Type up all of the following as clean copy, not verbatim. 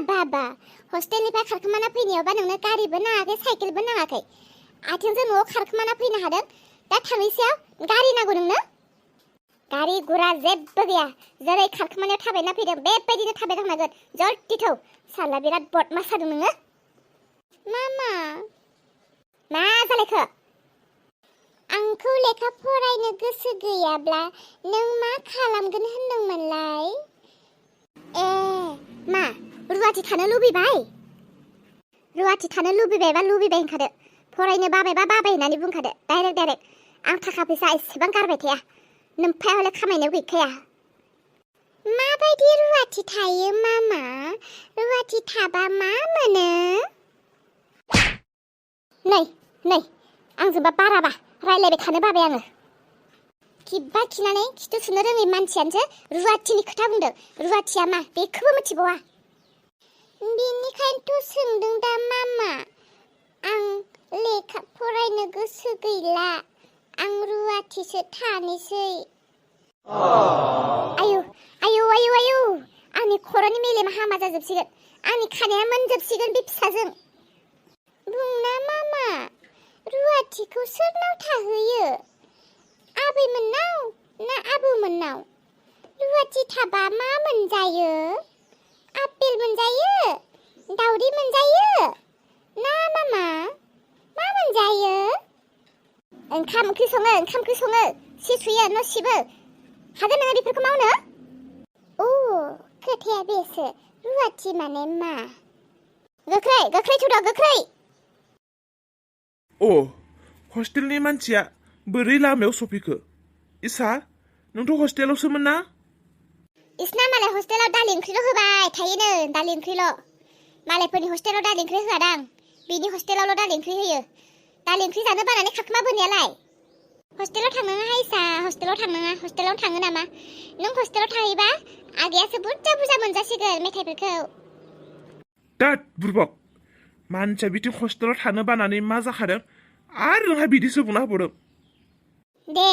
बाबा हस्टेलनिफ्राय खारखोमाना फैनायावबा नोंनो गारिबो नाङाखै साइकेलबो नाङाखै आथिंजों न'आव खारखोमाना फैनो हादों दा थांनायसेयाव गारि नांगौ नोंनो गारि गुरा जेबो गैया जेरै खारखोमानायाव थाबायना फैदों बेबायदिनो थाबाय थांनांगोन जल्दि थौ साला बिराद बदमास जादों नोङो मामा मा जालायखो आंखौ लेखा फरायनो गोसो गैयाब्ला नों मा खालामगोन होनदोंमोनलाय ए मा रुवाथि थानो लुबैबाय होनखादो फरायनो बाबायबा बाबाय होननानै बुंखादो डाइरेक्ट आं थाखा फैसा एसेबां गारबाय थाया नोमफाया हले खामायनायाव गैखाया माबायदि रुवाथि थायो मामा रुवाथि थाबा मा मोनो नै आंजोंबा बाराबा रायलायबाय थानो बाबाय आङो खिबा खिनानै खिथु सुनो रोङै मानसियानोसो रुवाथिनि खोथा बुंदों रुवाथिया मा बेखौबो मिथिबावा बेनिखायनोथ' सोंदों दा मामा आं लेखा फरायनो गोसो गैला आं रुवाथिसो थानोसै आयौ आंनि खर'नि मेलेमा हामा जाजोबसिगोन आंनि खानाया मोनजोबसिगोन बे फिसाजों बुंना मामा रुवाथिखौ सोरनाव थाहैयो आबैमोननाव ना आबौमोननाव रुवाथि थाबा मा मोनजायो आपेल मोनजायो दावदै मोनजायो ना मामा मा मोनजायो ओंखाम ओंख्रि सङो सि सुयो न' सिबो हागोन नोङो बेफोरखौ मावनो खोथाया बेसो रुवाथि माने मा गोख्रै थुद' गोख्रै हस्टेलनि मानसिया बोरै लामायाव सफैखो इसा नोंथ' हस्टेलावसोमोन ना इसना मालाय हस्टेलाव दालि ओंख्रिल' होबाय थायोनो दालि ओंख्रिल' मालायफोरनि हस्टेलाव दालि ओंख्रि होआदां बिनि हस्टेलावल' दालि ओंख्रि होयो दालि ओंख्रि जानो बानानै खारखोमाबोनायालाय हस्टेलाव थांनाङाहाय इसा हस्टेलाव थाङो नामा नों हस्टेलाव थाहैबा आगैयासो बुरजा मोनजासिगोन मेथाइफोरखौ दाद बुरबक मानसिया बिथिं हस्टेलाव थानो बानानै मा जाखादों आरो नोंहा बिदिसो बुंना होबावदों दे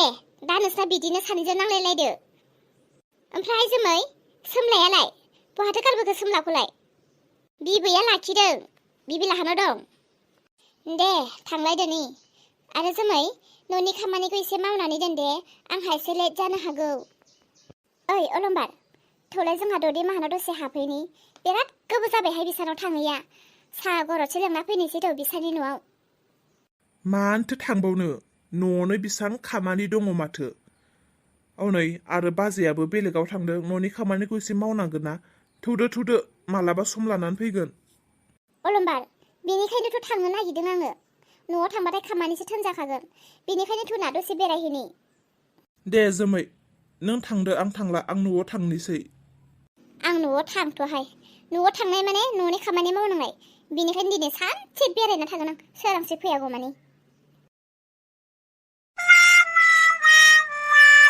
दा नोंस्रा बिदिनो सानैजों नांलायलायदो ओमफ्राय जोमै सोमलायालाय बहाथो गारबोखो सोमलाखौलाय बिबैया लाखिदों बिबि लाहानाव दं दे थांलायदो नि आरो जोमै न'नि खामानिखौ एसे मावनानै दोन दे आंहा एसे लेट जानो हागौ ओइ अलंबार थौलाय जोंहा ददे माहानाव दसे हाबफैनि बिराद गोबाव जाबायहाय बिसानाव थाङैया साहा गरदसो लोंना फैनोसै थ' बिसानि न'आव मानोथो थांबावनो न'आवनो बिसां खामानि दङ माथो नै आरो बाजैयाबो बेलेगाव थांदों न'नि खामानिखौ एसे मावनांगोन ना थौदो मालाबा सम लानानै फैगोन अलंबार बेनिखायनोथ' थांनो नागिरदों आङो न'आव थांबाथाय खामानिसो थोनजाखागोन बेनिखायनो थुना दसे बेरायहैनि दे जोमै नों थांदो आं थांला आं न'आव थांनोसै आं न'आव थांथ'हाय न'आव थांनाय माने न'नि खामानि मावनांनाय बेनिखायनो दिनै सानसे बेरायना थागोन आं सोरांसे फैयागौ मानि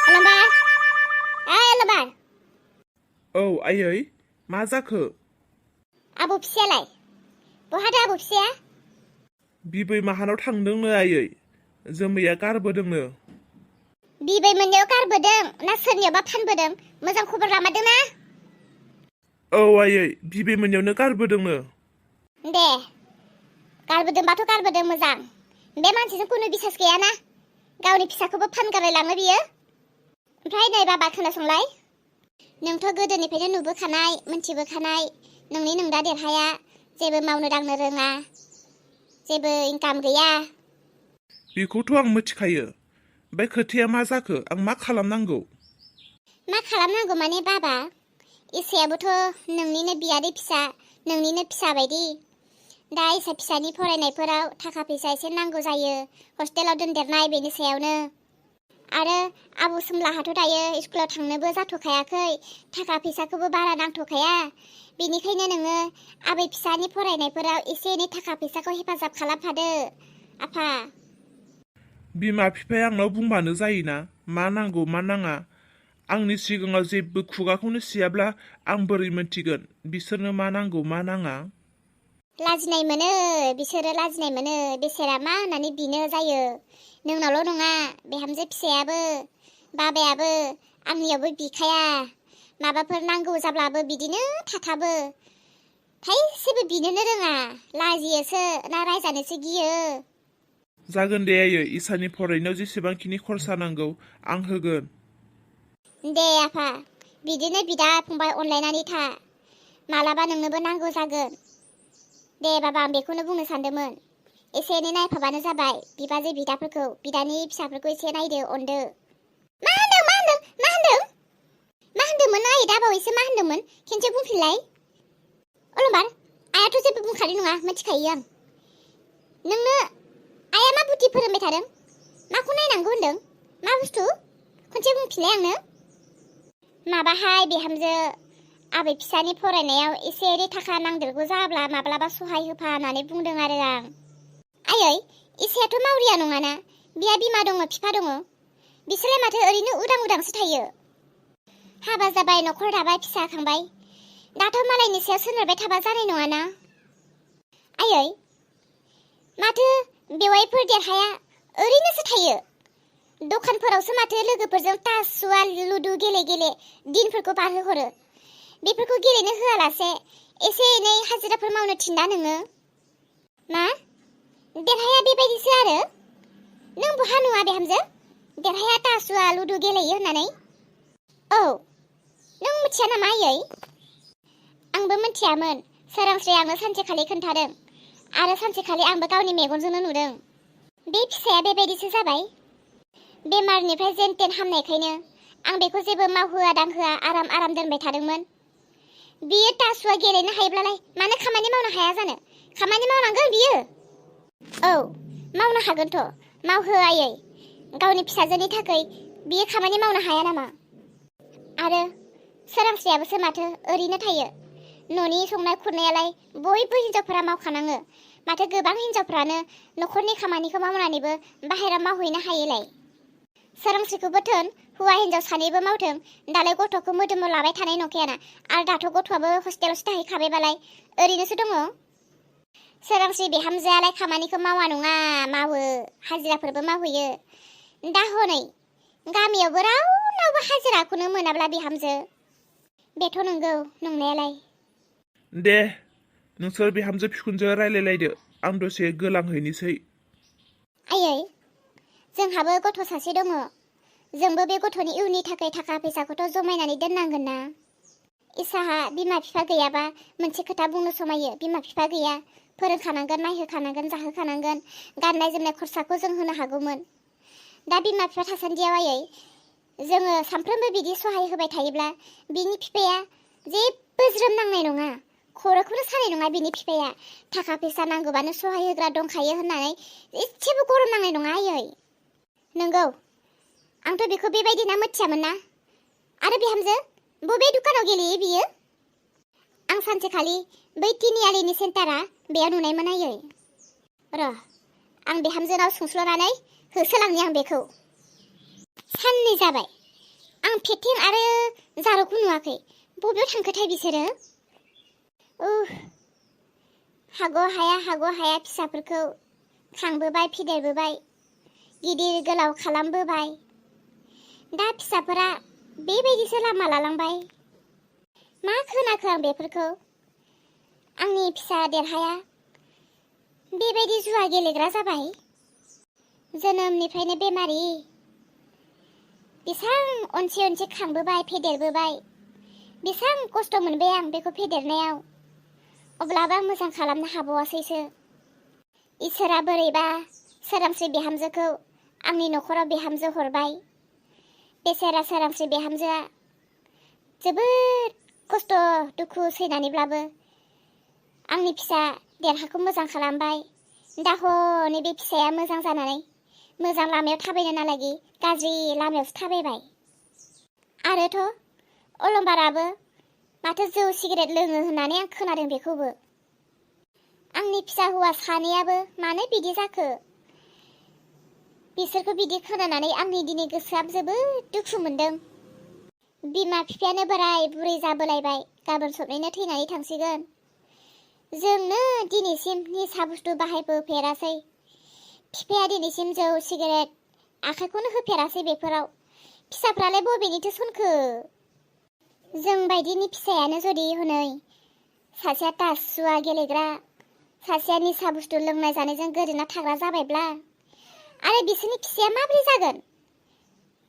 अलंबार आयै मा जाखो आबौ फिसायालाय बहाथो आबौ फिसाया बिबै माहानाव थांदोंनो आयै जोमैया गारबोदोंनो बिबै मोननियाव गारबोदों ना सोरनियावबा फानबोदों मोजां खबर लामारदों ना आयै बिबै मोननियावनो गारबोदोंनो दे गारबोदोंबाथ' गारबोदों मोजां बे मानसिजों खुनु बिसास गैयाना गावनि फिसाखौबो फानगारलाय लाङो बियो ओमफ्राय नै बाबा खोनासंलाय नोंथ' गोदोनिफ्रायनो नुबोखानाय मोनथिबोखानाय नोंनि नोंदा देरहाया जेबो मावनो दांनो रोङा जेबो इनकाम गैया बेखौथ' आं मिथिखायो ओमफ्राय खोथाया मा जाखो आं मा खालामनांगौ माने बाबा इसायाबोथ' नोंनिनो बियादै फिसा नोंनिनो फिसा बायदि दा इसा फिसानि फरायनायफोराव थाखा फैसा एसे नांगौ जायो हस्टेलाव दोनदेरनाय बेनि सायावनो आरो आबौ सोमलाहाथ' दायो स्कुलाव थांनोबो जाथ'खायाखै थाखा फैसाखौबो बारा नांथ'खाया बेनिखायनो नोङो आबै फिसानि फरायनायफोराव एसे एनै थाखा फैसाखौ हेफाजाब खालामफादो आफा बिमा बिफाया आंनाव बुंबानो जायोना मा नांगौ मा नाङा आंनि सिगाङाव जेबो खुगाखौनो सियाब्ला आं बोरै मोनथिगोन बिसोरनो मा नांगौ मा नाङा लाजिनाय मोनो बिसोरो लाजिनाय मोनो बेसेरा मा होननानै बिनो जायो नोंनावल' नङा बिहामजो फिसायाबो बाबायाबो आंनियावबो बिखाया माबाफोर नांगौ जाब्लाबो बिदिनो थाथाबो थाइसेबो बिनोनो रोङा लाजियोसो ना रायजानोसो गियो। जागोन दे आयै इसानि फरायनायाव जेसेबांखिनि खरसा नांगौ आं होगोन। दे आफा बिदिनो बिदा फंबाय अनलायनानै था मालाबा नोंनोबो नांगौ जागोन। दे बाबा आं बेखौनो बुंनो सानदोंमोन एसे एनै नायफाबानो जाबाय बिबाजै बिदाफोरखौ बिदानि फिसाफोरखौ एसे नायदो अनदो। मा होनदोंमोन आयै दा बावैसो मा होनदोंमोन खेनसे बुंफिनलाय। अलंबार आयाथ' जेबो बुंखानाय नङा मिथिखायो आं। नोंनो आया मा बुद्धि फोरोंबाय थादों माखौ नायनांगौ होनदों मा बुस्थु खनसे बुंफिनलाय आंनो। माबाहाय बिहामजो आबै फिसानि फरायनायाव एसे एनै थाखा नांदेरगौ जाब्ला माब्लाबा सहाय होफा होननानै बुंदों आरो आं। आयै इसायाथ' मावरिया नङाना बिहा बिमा दङ बिफा दङ बिसोरलाय माथो ओरैनो उदां उदांसो थायो। हाबा जाबाय न'खर दाबाय फिसा खांबाय दाथ' मालायनि सायाव सोनारबाय थाबा जानाय नङाना। आयै माथो बेवाइफोर देरहाया ओरैनोसो थायो दखानफोरावसो माथो लोगोफोरजों तास जुवा लुदु गेले गेले दिनफोरखौ बारहोहरो। बेफोरखौ गेलेनो होआलासे एसे एनै हाजिराफोर मावनो थिनदा नोङो। मा देरहाया बेबायदिसो आरो नों बहा नुवा बिहामजो देरहाया तास जुवा लुदु गेलेयो होननानै। औ नों मिथिया नामा आयै? आंबो मिथियामोन सोरांस्रि आंनो सानसेखालि खोन्थादों आरो सानसेखालि आंबो गावनि मेगनजोंनो नुदों। बे फिसाया बेबायदिसो जाबाय बेमारनिफ्राय जेन तेन हामनायखायनो आं बेखौ जेबो मावहोआ दांहोआ आराम आराम दोनबाय थादोंमोन। बियो तासुआ गेलेनो हायोब्लालाय मानो खामानि मावनो हाया जानो खामानि मावनांगोन बियो। औ मावनो हागोनथ' मावहो आयै गावनि फिसाजोनि थाखाय बियो खामानि मावनो हाया नामा। आरो सोरांस्रियाबोसो माथो ओरैनो थायो न'नि संनाय खुरनायालाय बयबो हिनजावफोरा मावखानाङो माथो गोबां हिनजावफ्रानो न'खरनि खामानिखौ मावनानैबो बाहेरायाव मावहैनो हायोलाय। सोरांस्रिखौबो थोन हौवा हिनजाव सानैबो मावथों दालाय गथ'खौ मोदोमाव लाबाय थानाय नंखायाना आरो दाथ' गथ'आबो हस्टेलावसो थाहैखाबायबालाय ओरैनोसो दङ। सोरांस्रि बिहामजोआलाय खामानिखौ मावा नङा मावो हाजिराफोरबो मावहैयो। दा हनै गामियावबो रावनावबो हाजिराखौनो मोनाब्ला बिहामजो बेथ' नंगौ नंनायालाय। दे नोंसोर बिहामजो बिखुनजो रायलायलायदो आं दसे गोलांहैनोसै। आयै जोंहाबो गथ' सासे दङ जोंबो बे गथ'नि इयुननि थाखाय थाखा फैसाखौथ' जमायनानै दोननांगोन ना। इसाहा बिमा बिफा गैयाबा मोनसे खोथा बुंनो समायो बिमा बिफा गैया फोरोंखानांगोन नायहोखानांगोन जाहोखानांगोन गाननाय जोमनाय खरसाखौ जों होनो हागौमोन। दा बिमा बिफा थासान्दियाव आयै जोङो सानफ्रोमबो बिदि सहाय होबाय थायोब्ला बिनि बिफाया जेबो ज्रोम नांनाय नङा खर'खौनो सानाय नङा। बिनि बिफाया थाखा फैसा नांगौबानो सहाय होग्रा दंखायो होननानै एसेबो गरम नांनाय नङा आयै। नंगौ आंथ' बेखौ बेबायदि ना मिथियामोन ना। आरो बिहामजो बबे दुखानाव गेलेयो बियो? आं सानसेखालि बै तिनिआलिनि सेन्टारा बेयाव नुनायमोन आयै। र' आं बिहामजोनाव सोंस्ल'नानै होसोलांनि आं बेखौ। साननै जाबाय आं फेथें आरो जारौखौ नुवाखै बबेयाव थांखोथाय बिसोरो। हागौ हाया फिसाफोरखौ खांबोबाय फेदेरबोबाय गिदिर गोलाव खालामबोबाय दा फिसाफोरा बेबायदिसो लामा लालांबाय। मा खोनाखो आं बेफोरखौ आंनि फिसा देरहाया बेबायदि जुवा गेलेग्रा जाबाय जोनोमनिफ्रायनो बेमारि बेसां अनसे अनसे खांबोबाय फेदेरबोबाय बेसां खस्थ' मोनबाय आं बेखौ फेदेरनायाव अब्लाबो आं मोजां खालामनो हाबावासैसो। इसोरा बोरैबा सोरांस्रि बिहामजोखौ आंनि न'खराव बिहामजो हरबाय। बेसेरा सोरांस्रि बिहामजोआ जोबोद खस्थ' दुखु सैनानैब्लाबो आंनि फिसा देरहाखौ मोजां खालामबाय। दा हनै बे फिसाया मोजां जानानै मोजां लामायाव थाबायनो नालागि गाज्रि लामायावसो थाबायबाय। आरोथ' अलंबाराबो माथो जौ सिगारेट लोङो होननानै आं खोनादों बेखौबो। आंनि फिसा हौवा सानैयाबो मानो बिदि जाखो बिसोरखौ बिदि खोनानानै आंनि दिनै गोसोआ जोबोद दुखु मोनदों। बिमा बिफायानो बोराय बुरै जाबोलायबाय गाबोन सबनैनो थैनानै थांसिगोन। जोंनो दिनैसिम निसा बुस्थु बाहायबोफेरासै बिफाया दिनैसिम जौ सिगारेट आखाइखौनो होफेरासै बेफोराव फिसाफ्रालाय बबेनिथो सनखो। जों बायदिनि फिसायानो जुदि हनै सासेया तासुवा गेलेग्रा, सासेया निसा बुस्थु लोंनाय जानायजों गोदोना थाग्रा जाबायब्ला आरो बिसोरनि फिसाया माबोरै जागोन?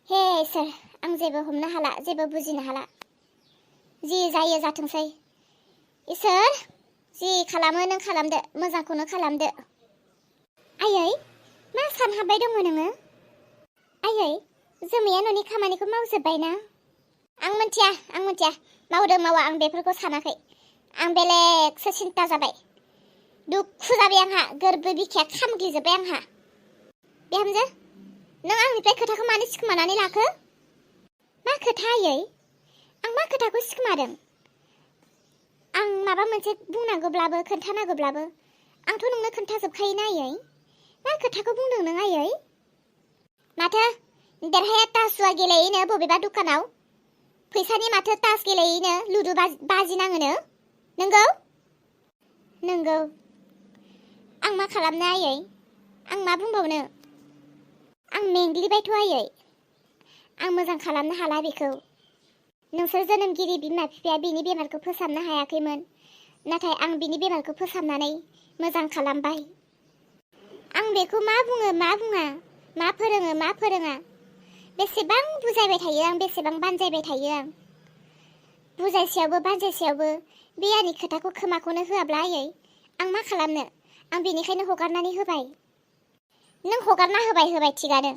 हे इसोर, आं जेबो हमनो हाला, जेबो बुजिनो हाला। जि जायो जाथोंसै। इसोर, जि खालामो नों खालामदो, मोजांखौनो खालामदो। आयै, मा सानहाबबाय दङ नोङो? आयै, जोमैया न'नि खामानिखौ मावजोब्बाय ना? आं मिथिया। मावदों मावा आं बेफोरखौ सानाखै। आं बेलेगसो सिन्था जाबाय। दुखु जाबाय आंहा, गोरबो बिखाया खामग्लिजोब्बाय आंहा। बिहामजो, नों आंनिफ्राय खोथाखौ मानो सिखोमानानै लाखो? मा खोथा आयै? आं मा खोथाखौ सिखोमादों? आं माबा मोनसे बुंनांगौब्लाबो खोन्थानांगौब्लाबो आंथ' नोंनो खोन्थाजोबखायोना आयै। मा खोथाखौ बुंदों नों आयै? माथो देरहाया तासुवा गेलेयोनो बबेबा दुखानाव? फैसानि माथो तास गेलेयोनो, लुदु बाजि नाङोनो? नंगौ? नंगौ। आं मा खालामनो आयै? आं मा बुंबावनो? आं मेंग्लिबायथ' आयै। आं मोजां खालामनो हाला बेखौ। नोंसोर जोनोमगिरि बिमा बिफाया बिनि बेमारखौ फोसाबनो हायाखैमोन, नाथाय आं बिनि बेमारखौ फोसाबनानै मोजां खालामबाय। आं बेखौ मा बुङो मा बुङा, मा फोरोङो मा फोरोङा, बेसेबां बुजायबाय थायो आं, बेसेबां बानजायबाय थायो आं। बुजायसेयावबो बानजायसेयावबो बे आंनि खोथाखौ खोमाखौनो होआब्ला आयै, आं मा खालामनो? आं बेनिखायनो हगारनानै होबाय। नों हगारना होबाय थिगानो।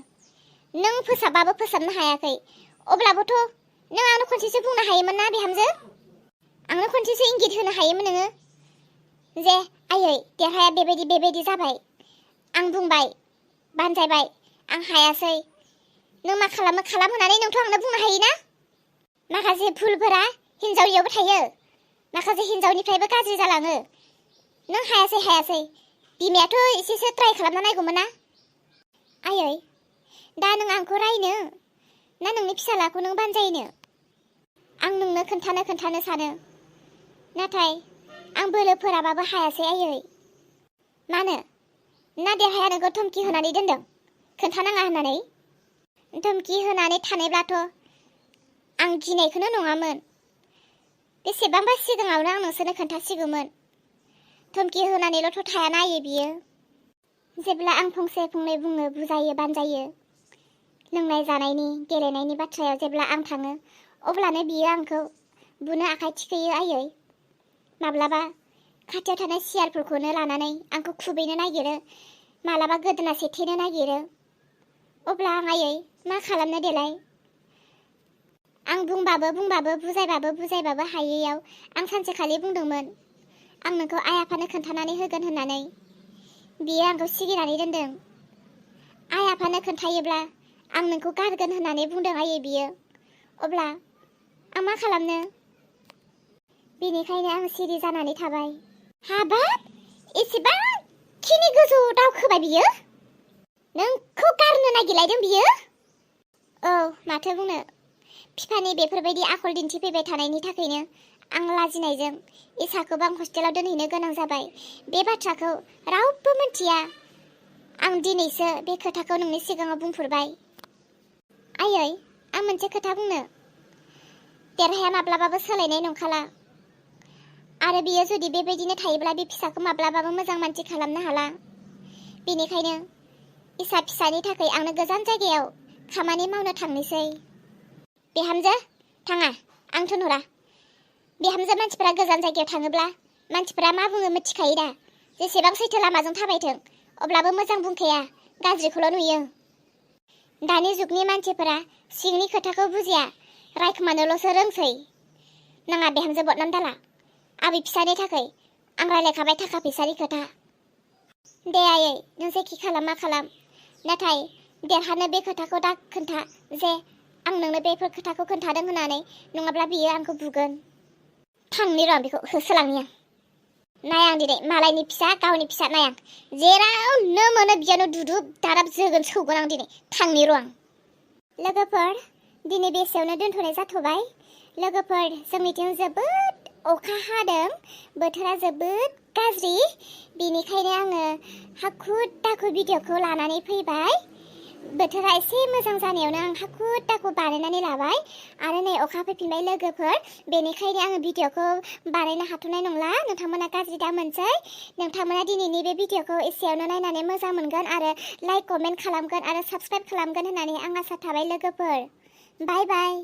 नों फोसाबबाबो फोसाबनो हायाखै। अब्लाबोथ' नों आंनो खनसेसो बुंनो हायोमोन ना बिहामजो? आंनो खनसेसो इंगित होनो हायोमोन नोङो जे आयै देरहाया बेबायदि जाबाय। आं बुंबाय, बानजायबाय, आं हायासै। नों मा खालामो खालाम होननानै नोंथ' आंनो बुंनो हायोना? माखासे भुलफोरा हिनजावनियावबो थायो, माखासे हिनजावनिफ्रायबो गाज्रि जालाङो। नों हायासै। बिमायाथ' एसेसो ट्राइ खालामना नायगौमोन ना? आयै, दा नों आंखौ रायनो ना नोंनि फिसालाखौ नों बानजायनो? आं नोंनो खोन्थानो सानो, नाथाय आं बोलोफोराबाबो हायासै आयै। मानो? ना देरहाया नोंखौ धमकि होनानै दोनदों खोन्थानाङा होननानै? धमकि होनानै थानायब्लाथ' आं गिनायखौनो नङामोन। बेसेबांबा सिगाङावनो आं नोंसोरनो खोन्थासिगौमोन। धमकि होनानैल'थ' थायाना आयै बियो। जेब्ला आं फंसे फंनै बुङो, बुजायो, बानजायो, लोंनाय जानायनि गेलेनायनि बाथ्रायाव जेब्ला आं थाङो, अब्लानो बियो आंखौ बुनो आखाइ थिखोयो आयै। माब्लाबा खाथियाव थानाय सियारफोरखौनो लानानै आंखौ खुबैनो नागिरो, मालाबा गोदोना सेथेनो नागिरो। अब्ला आं आयै मा खालामनो देलाय? आं बुंबाबो बुजायबाबो हायैयाव आं सानसेखालि बुंदोंमोन आं नोंखौ आइ आफानो खोन्थानानै होगोन होननानै। बियो आंखौ सिगिनानै दोनदों। आइ आफानो खोन्थायोब्ला आं नोंखौ गारगोन होननानै बुंदों आयै बियो। अब्ला आं मा खालामनो? बेनिखायनो आं सिरि जानानै थाबाय। हाबाब, एसेबांखिनि गोजौ दावखोबाय बियो? नोंखौ गारनो नागिरलायदों बियो? औ, माथो बुंनो। बिफानि बेफोरबायदि आखल दिन्थिफैबाय थानायनि थाखायनो आं लाजिनायजों इसाखौबो आं हस्टेलाव दोनहैनो गोनां जाबाय। बे बाथ्राखौ रावबो मिन्थिया। आं दिनैसो बे खोथाखौ नोंनि सिगाङाव बुंफोरबाय। आयै, आं मोनसे खोथा बुंनो। देरहाया माब्लाबाबो सोलायनाय नंखाला। आरो बियो जुदि बेबायदिनो थायोब्ला बे फिसाखौ माब्लाबाबो मोजां मानसि खालामनो हाला। बेनिखायनो इसा फिसानि थाखाय आंनो गोजान जायगायाव खामानि मावनो थांनोसै। बिहामजो, थाङा, आं थोनहरा। बिहामजो मानसिफोरा गोजान जायगायाव थाङोब्ला मानसिफोरा मा बुङो मिथिखायो दा? जेसेबां सैथो लामाजों थाबायथों, अब्लाबो मोजां बुंखाया, गाज्रिखौल' नुयो। दानि जुगनि मानसिफोरा सिंनि खोथाखौ बुजिया, रायखोमानोल'सो रोंसै। नाङा बिहामजो बदनाम दाला। आबै फिसानि थाखाय आं रायलायखाबाय थाखा फैसानि खोथा। दे आयै, नों जेखि खालाम मा खालाम, नाथाय देरहानो बे खोथाखौ दा खोन्था जे आं नोंनो बेफोर खोथाखौ खोन्थादों होननानै, नङाब्ला बियो आंखौ बुगोन। थांनि र' बेखौ होसोलांनि आं। नाय आं दिनै मालायनि फिसा गावनि फिसा नाय आं जेरावनो मोनो बियावनो दुदुब दाराब जोगोन सौगोन आं दिनै। थांनि र' आं। लोगोफोर, दिनै बेसेयावनो दोनथ'नाय जाथ'बाय। लोगोफोर, जोंनिथिं जोबोद अखा हादों, बोथोरा जोबोद गाज्रि। बेनिखायनो आङो हाखु दाखु भिडिअ'खौ लानानै फैबाय। बोथोरा एसे मोजां जानायावनो आं हाखु दाखु बानायनानै लाबाय आरो नै अखा फैफिनबाय लोगोफोर बेनिखायनो आङो भिडिअखौ बानायनो हाथ'नाय नंला नोंथांमोना गाज्रि दा मोनसै नोंथांमोना दिनैनि बे भिडिअखौ एसेयावनो नायनानै मोजां मोनगोन आरो लाइक कमेन्ट खालामगोन आरो साबस्क्राइब खालामगोन होननानै आं आसा थाबाय लोगोफोर बाय बाय